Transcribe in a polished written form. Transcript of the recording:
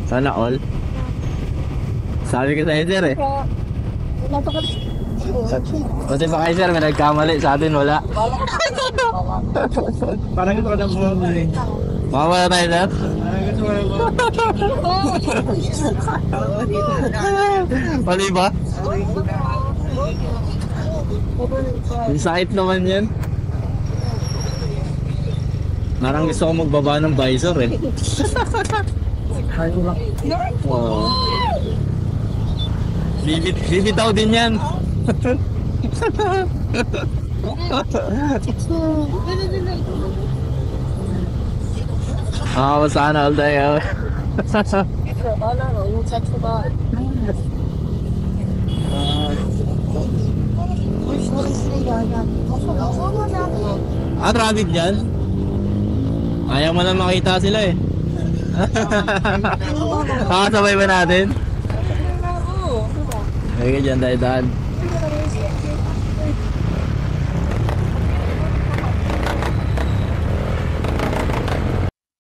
Sana all. Sabi ko sa'yo, sir eh. Kasi ba kayo, sir, may nagkamali. Sa atin, wala. Parang ito ka na bumabalik. Mawala tayo, sir. Mali ba? Yung sakit naman yan. Parang gusto ko magbaba ng visor eh. Wow. Bibitaw din yan. Sana all tayo. Traffic dyan? Ayaw mo na makita sila eh. Kakasabay ba natin? Okay, dyan tayo daan.